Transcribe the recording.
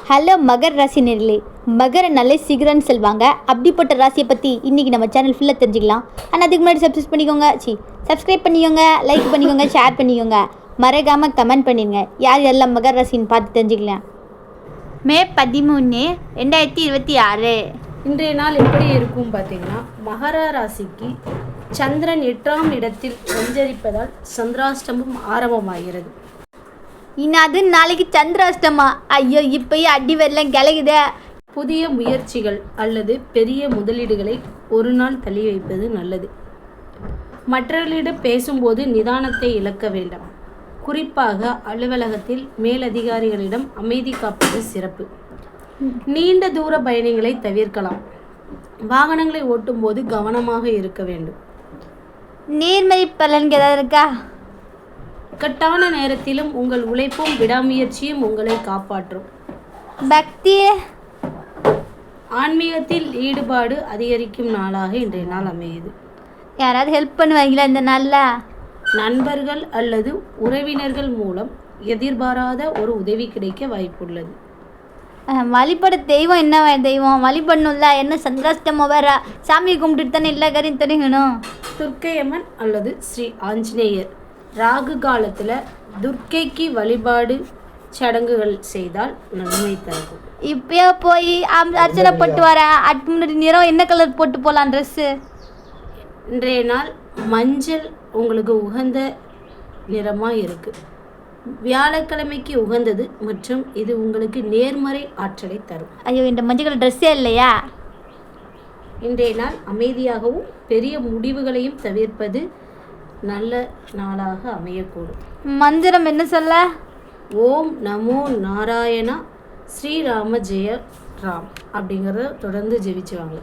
Hello மகர் ராசி நேர்களே, மகர நல்ல சீக்கிரம்னு சொல்லுவாங்க. அப்படிப்பட்ட ராசியை பற்றி இன்றைக்கி நம்ம சேனல் ஃபுல்லாக தெரிஞ்சுக்கலாம். ஆனால் அதுக்கு முன்னாடி சப்ஸ்கிரைப் பண்ணிக்கோங்க, லைக் பண்ணிக்கோங்க, ஷேர் பண்ணிக்கோங்க, மறக்காமல் கமெண்ட் பண்ணிடுங்க. யார் எல்லாம் மகர ராசின்னு பார்த்து தெரிஞ்சுக்கலாம். மே 13, 2026 இன்றைய நாள் எப்படி இருக்கும் பார்த்தீங்கன்னா, மகர ராசிக்கு சந்திரன் 8ஆம் இடத்தில் சஞ்சரிப்பதால் சந்திராஷ்டமம் ஆரம்பமாகிறது. அது நாளைக்கு சந்திராஷ்டமா? ஐயோ, இப்பயே அடி வெள்ளம் கிளகுதே. புதிய முயற்சிகள் அல்லது பெரிய முதலீடுகளை ஒரு நாள் தள்ளி வைப்பது நல்லது. மற்றவர்களிடம் பேசும்போது நிதானத்தை இழக்க வேண்டாம். குறிப்பாக அலுவலகத்தில் மேலதிகாரிகளிடம் அமைதி காப்பது சிறப்பு. நீண்ட தூர பயணங்களை தவிர்க்கலாம். வாகனங்களை ஓட்டும் போது கவனமாக இருக்க வேண்டும். நேர்மறை பலன்கள் ஏதாவது இருக்கா? இக்கட்டான நேரத்திலும் உங்கள் உழைப்பும் விடாமுயற்சியும் உங்களை காப்பாற்றும். பக்தி ஆன்மீகத்தில் ஈடுபாடு அதிகரிக்கும் நாளாக இன்றைய நாள் அமையுது. யாராவது ஹெல்ப் பண்ணுவாங்களா இந்த நாளில்? நண்பர்கள் அல்லது உறவினர்கள் மூலம் எதிர்பாராத ஒரு உதவி கிடைக்க வாய்ப்புள்ளது. வழிபட தெய்வம் என்ன தெய்வம் வழிபடணும்ல? என்ன சந்திராஷ்டமம் வேற? சாமியை கும்பிட்டுட்டு தானே எல்லா காரையும் தெரியணும். துர்க்கையம்மன் அல்லது ஸ்ரீ ஆஞ்சநேயர் ராகு காலத்தில் துர்க்கைக்கு வழிபாடு சடங்குகள் செய்தால் நன்மை தரும். இப்பயே போய் அர்ச்சனை போட்டு வரேன். முன்னாடி நிறம் என்ன கலர் போட்டு போகலாம் ட்ரெஸ்ஸு? இன்றைய நாள் மஞ்சள் உங்களுக்கு உகந்த நிறமாக இருக்குது. வியாழக்கிழமைக்கு உகந்தது மற்றும் இது உங்களுக்கு நேர்மறை ஆற்றலை தரும். ஐயோ, இந்த மஞ்சள் கலர் ட்ரெஸ்ஸே இல்லையா? இன்றைய நாள் அமைதியாகவும் பெரிய முடிவுகளையும் தவிர்ப்பது நல்ல நாளாக அமையக்கூடும். மந்திரம் என்ன சொல்ல? ஓம் நமோ நாராயணா ஸ்ரீராம ஜெய ராம் அப்படிங்கிறத தொடர்ந்து ஜெபிச்சுவாங்க.